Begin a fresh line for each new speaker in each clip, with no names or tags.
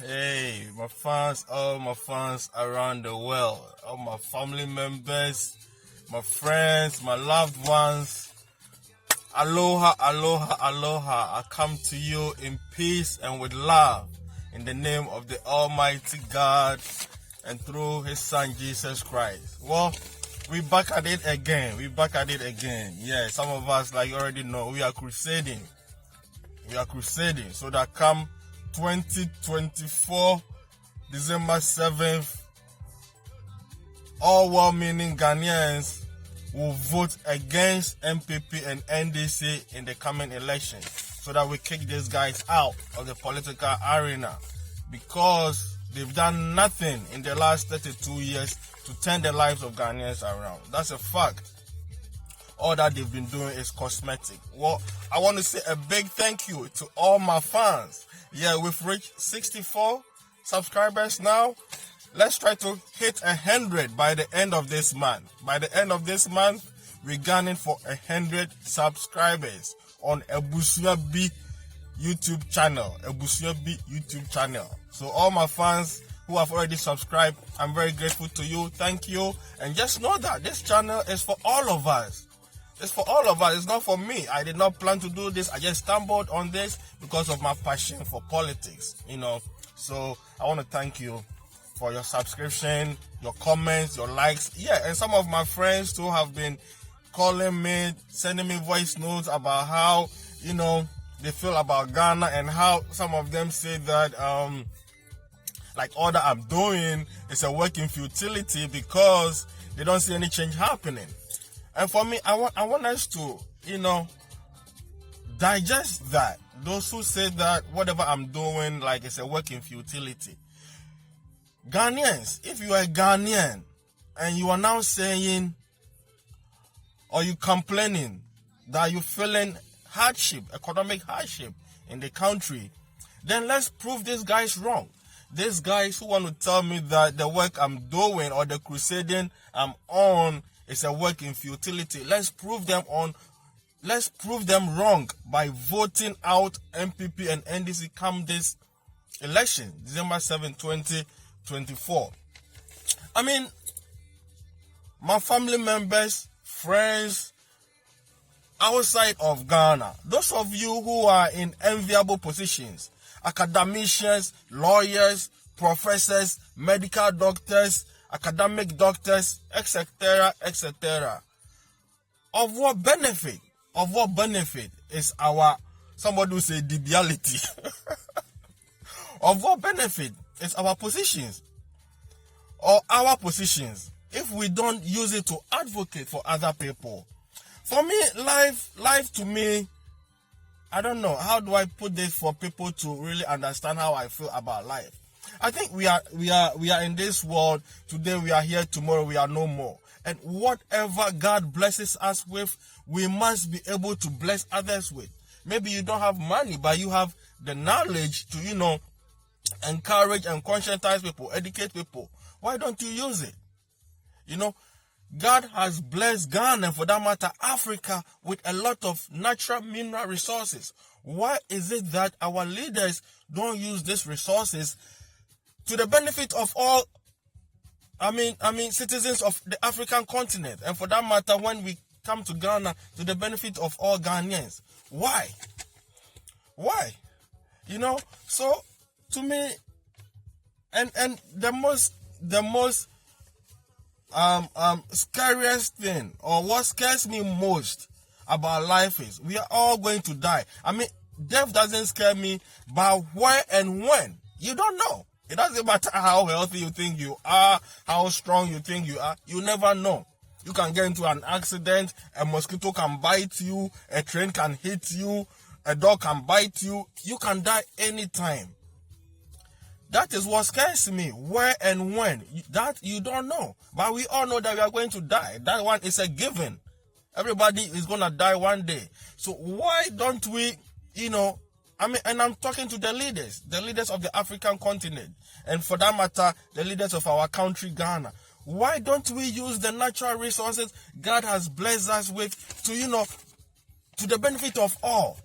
Hey, my fans, all my fans around the world, all my family members, my friends, my loved ones. Aloha, aloha, aloha. I come to you in peace and with love in the name of the Almighty God and through His Son Jesus Christ. Well, we back at it again. Yeah, some of us, like you already know, we are crusading. So that come 2024, December 7th, all well-meaning Ghanaians will vote against MPP and NDC in the coming election so that we kick these guys out of the political arena because they've done nothing in the last 32 years to turn the lives of Ghanaians around. That's a fact. All that they've been doing is cosmetic. Well, I want to say a big thank you to all my fans. Yeah, we've reached 64 subscribers now. Let's try to hit 100 by the end of this month. By the end of this month, we're gunning for 100 subscribers on Ebusua B YouTube channel. So all my fans who have already subscribed, I'm very grateful to you. Thank you. And just know that this channel is for all of us. It's for all of us. It's not for me. I did not plan to do this. I just stumbled on this because of my passion for politics, So I want to thank you for your subscription, your comments, your likes. Yeah, and some of my friends too have been calling me, sending me voice notes about how, they feel about Ghana and how some of them say that, like all that I'm doing is a work in futility because they don't see any change happening. And for me, I want us to, digest that. Those who say that whatever I'm doing, like it's a work in futility. Ghanaians, if you are a Ghanaian and you are now saying or you complaining that you're feeling hardship, economic hardship in the country, then let's prove these guys wrong. These guys who want to tell me that the work I'm doing or the crusading I'm on is a work in futility. Let's prove them wrong by voting out MPP and NDC come this election, December 7, 2024. I mean, my family members, friends outside of Ghana, those of you who are in enviable positions, academicians, lawyers, professors, medical doctors, academic doctors, etc., etc. Of what benefit is our, somebody will say, debiality? Of what benefit is our positions or our positions if we don't use it to advocate for other people? For me, life to me, I don't know, how do I put this for people to really understand how I feel about life? I think we are in this world. Today we are here, tomorrow we are no more. And whatever God blesses us with, we must be able to bless others with. Maybe you don't have money, but you have the knowledge to, encourage and conscientize people, educate people. Why don't you use it? God has blessed Ghana, and for that matter, Africa, with a lot of natural mineral resources. Why is it that our leaders don't use these resources to the benefit of all, citizens of the African continent? And for that matter, when we come to Ghana, to the benefit of all Ghanaians. Why? So to me, and the most scariest thing, or what scares me most about life is we are all going to die. Death doesn't scare me, but where and when, you don't know. It doesn't matter how healthy you think you are, how strong you think you are, you never know. You can get into an accident, a mosquito can bite you, a train can hit you, a dog can bite you, you can die anytime. That is what scares me. Where and when, that you don't know. But we all know that we are going to die. That one is a given. Everybody is going to die one day. So why don't we, and I'm talking to the leaders of the African continent, and for that matter, the leaders of our country, Ghana. Why don't we use the natural resources God has blessed us with to the benefit of all?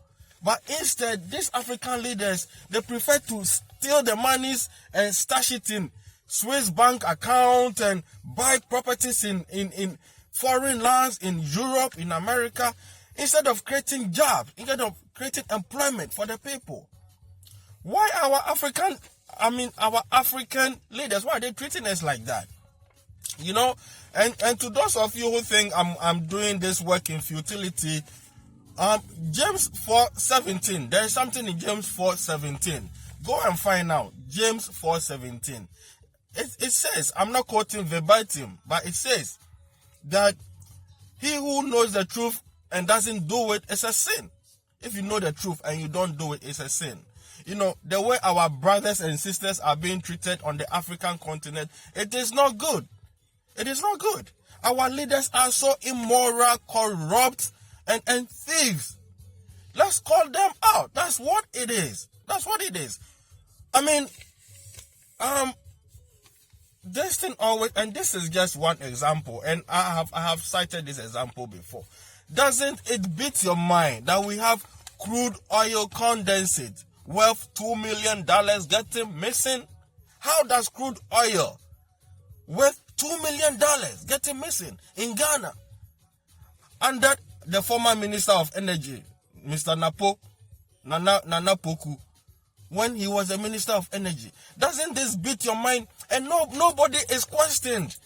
But instead, these African leaders, they prefer to steal the monies and stash it in Swiss bank account and buy properties in foreign lands, in Europe, in America, instead of creating jobs, instead of creating employment for the people. Why our African leaders, why are they treating us like that? You know, and to those of you who think I'm doing this work in futility, James 4:17, there is something in James 4:17. Go and find out. James 4:17. It says, I'm not quoting verbatim, but it says that he who knows the truth and doesn't do it is a sin. If you know the truth and you don't do it, it's a sin. You know, the way our brothers and sisters are being treated on the African continent, it is not good. It is not good. Our leaders are so immoral, corrupt, and thieves. Let's call them out. That's what it is. That's what it is. I mean, this thing always, and this is just one example, and I have cited this example before. Doesn't it beat your mind that we have crude oil condensate worth $2 million getting missing? How does crude oil worth $2 million getting missing in Ghana? And that the former Minister of Energy, Mr. Nana Poku, when he was the Minister of Energy. Doesn't this beat your mind? And nobody is questioned.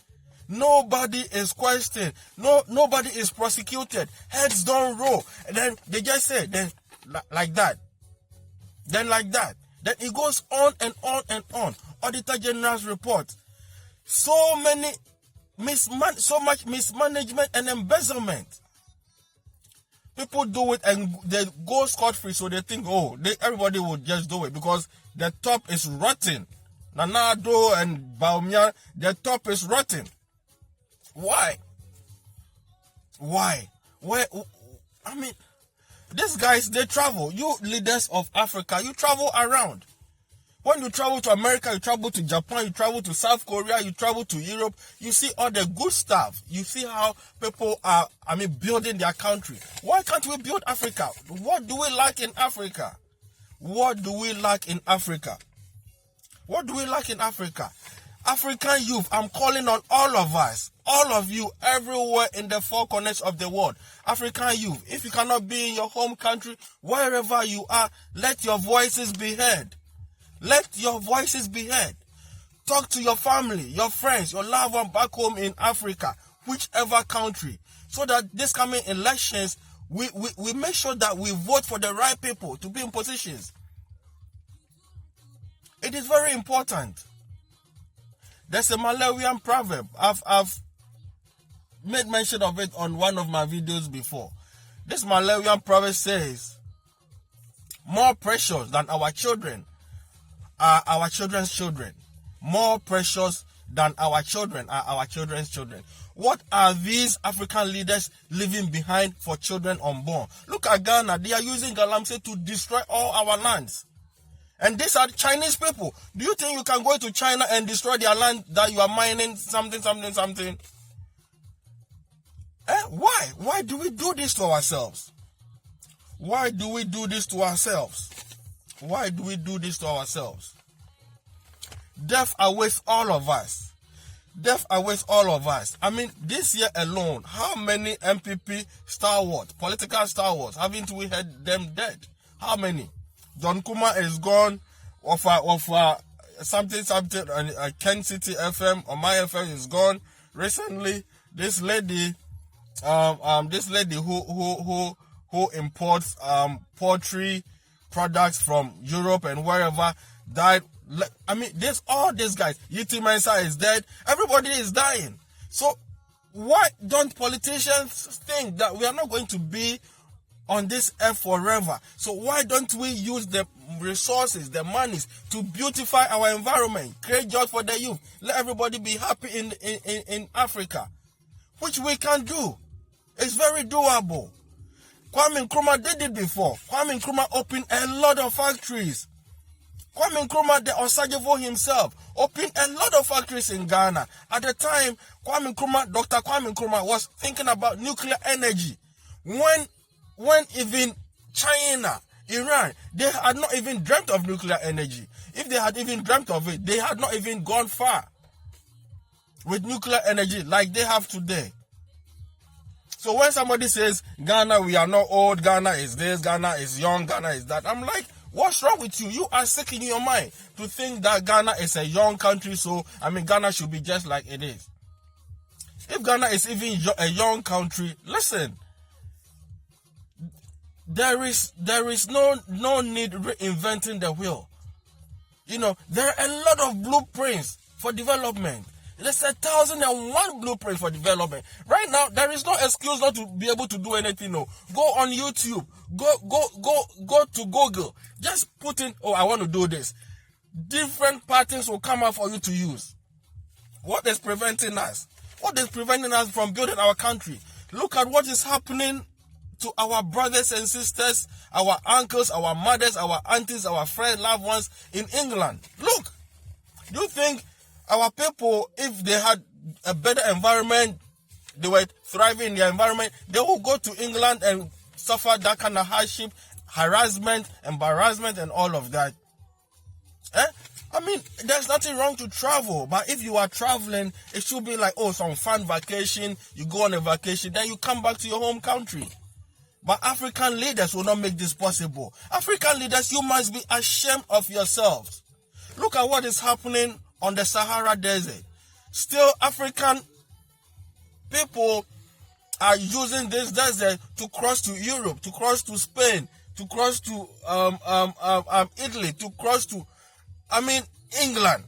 Nobody is questioned. Nobody is prosecuted. Heads don't roll. And then they just say, then like that. Then like that. Then it goes on and on and on. Auditor General's report. So much mismanagement and embezzlement. People do it and they go scot-free, so they think, everybody would just do it because the top is rotten. Nanado and Baumia, the top is rotten. Why? Where? I mean, these guys, they travel. You leaders of Africa, you travel around. When you travel to America, you travel to Japan, you travel to South Korea, you travel to Europe, you see all the good stuff. You see how people are, building their country. Why can't we build Africa? What do we lack in Africa? What do we lack in Africa? What do we lack in Africa? African youth, I'm calling on all of us, all of you, everywhere in the four corners of the world. African youth, if you cannot be in your home country, wherever you are, let your voices be heard. Let your voices be heard. Talk to your family, your friends, your loved one back home in Africa, whichever country, so that this coming elections, we make sure that we vote for the right people to be in positions. It is very important. There's a Malawian proverb. I've made mention of it on one of my videos before. This Malawian proverb says, more precious than our children are our children's children. More precious than our children are our children's children. What are these African leaders leaving behind for children unborn? Look at Ghana. They are using Galamsey to destroy all our lands. And these are Chinese people. Do you think you can go to China and destroy their land that you are mining something? Why? Why do we do this to ourselves? Why do we do this to ourselves? Why do we do this to ourselves? Death awaits all of us. Death awaits all of us. This year alone, how many MPP stalwarts, political stalwarts, haven't we had them dead? How many? Don Kuma is gone. Of something, Kent City FM or my FM is gone. Recently, this lady who imports poultry products from Europe and wherever died. All these guys. Yiti Mensah is dead. Everybody is dying. So why don't politicians think that we are not going to be on this earth forever? So why don't we use the resources, the monies, to beautify our environment, create jobs for the youth, let everybody be happy in Africa, which we can do. It's very doable. Kwame Nkrumah did it before. Kwame Nkrumah opened a lot of factories. Kwame Nkrumah, the Osagyefo himself, opened a lot of factories in Ghana. At the time, Dr. Kwame Nkrumah was thinking about nuclear energy. When even China Iran, they had not even dreamt of nuclear energy. If they had even dreamt of it, they had not even gone far with nuclear energy like they have today. So when somebody says, Ghana, we are not old, Ghana is this, Ghana is young, Ghana is that, I'm like, what's wrong with you? You are sick in your mind to think that Ghana is a young country, so, Ghana should be just like it is. If Ghana is even a young country, listen, there is no need reinventing the wheel. There are a lot of blueprints for development. There's 1,001 blueprints for development. Right now, there is no excuse not to be able to do anything. No. Go on YouTube. Go to Google. Just put in, I want to do this. Different patterns will come out for you to use. What is preventing us? What is preventing us from building our country? Look at what is happening to our brothers and sisters, our uncles, our mothers, our aunties, our friends, loved ones in England. Look, do you think our people, if they had a better environment, they were thriving in their environment, they will go to England and suffer that kind of hardship, harassment, embarrassment, and all of that? There's nothing wrong to travel, but if you are traveling, it should be like, some fun vacation, you go on a vacation, then you come back to your home country. But African leaders will not make this possible. African leaders, you must be ashamed of yourselves. Look at what is happening on the Sahara Desert. Still, African people are using this desert to cross to Europe, to cross to Spain, to cross to Italy, to cross to, England.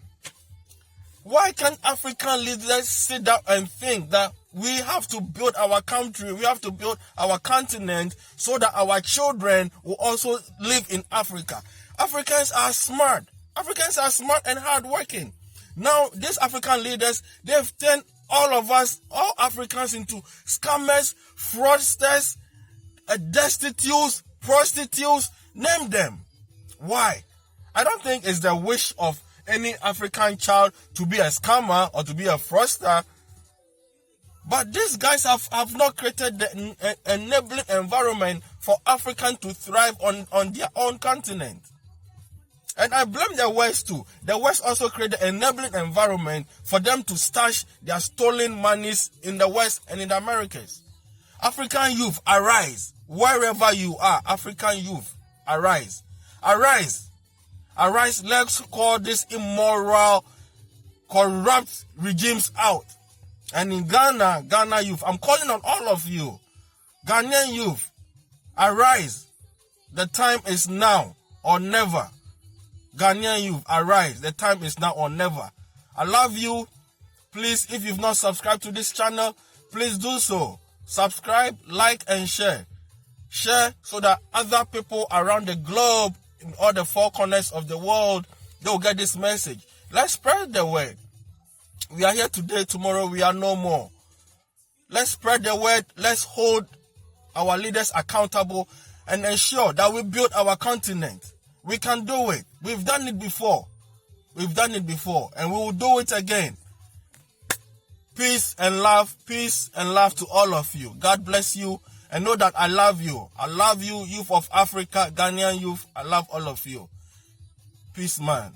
Why can't African leaders sit down and think that we have to build our country, we have to build our continent so that our children will also live in Africa? Africans are smart. Africans are smart and hardworking. Now, these African leaders, they've turned all of us, all Africans, into scammers, fraudsters, destitutes, prostitutes, name them. Why? I don't think it's the wish of any African child to be a scammer or to be a fraudster. But these guys have not created the enabling environment for Africans to thrive on their own continent. And I blame the West too. The West also created an enabling environment for them to stash their stolen monies in the West and in the Americas. African youth, arise. Wherever you are, African youth, arise. Arise. Arise. Let's call this immoral, corrupt regimes out. And in Ghana youth, I'm calling on all of you. Ghanaian youth, arise. The time is now or never. Ghanaian youth, arise. The time is now or never. I love you. Please, if you've not subscribed to this channel, please do so. Subscribe, like, and share. Share so that other people around the globe, in all the four corners of the world, they will get this message. Let's spread the word. We are here today, tomorrow we are no more. Let's spread the word. Let's hold our leaders accountable and ensure that we build our continent. We can do it. We've done it before. And we will do it again. Peace and love to all of you. God bless you. And know that I love you. I love you, youth of Africa, Ghanaian youth. I love all of you. Peace, man.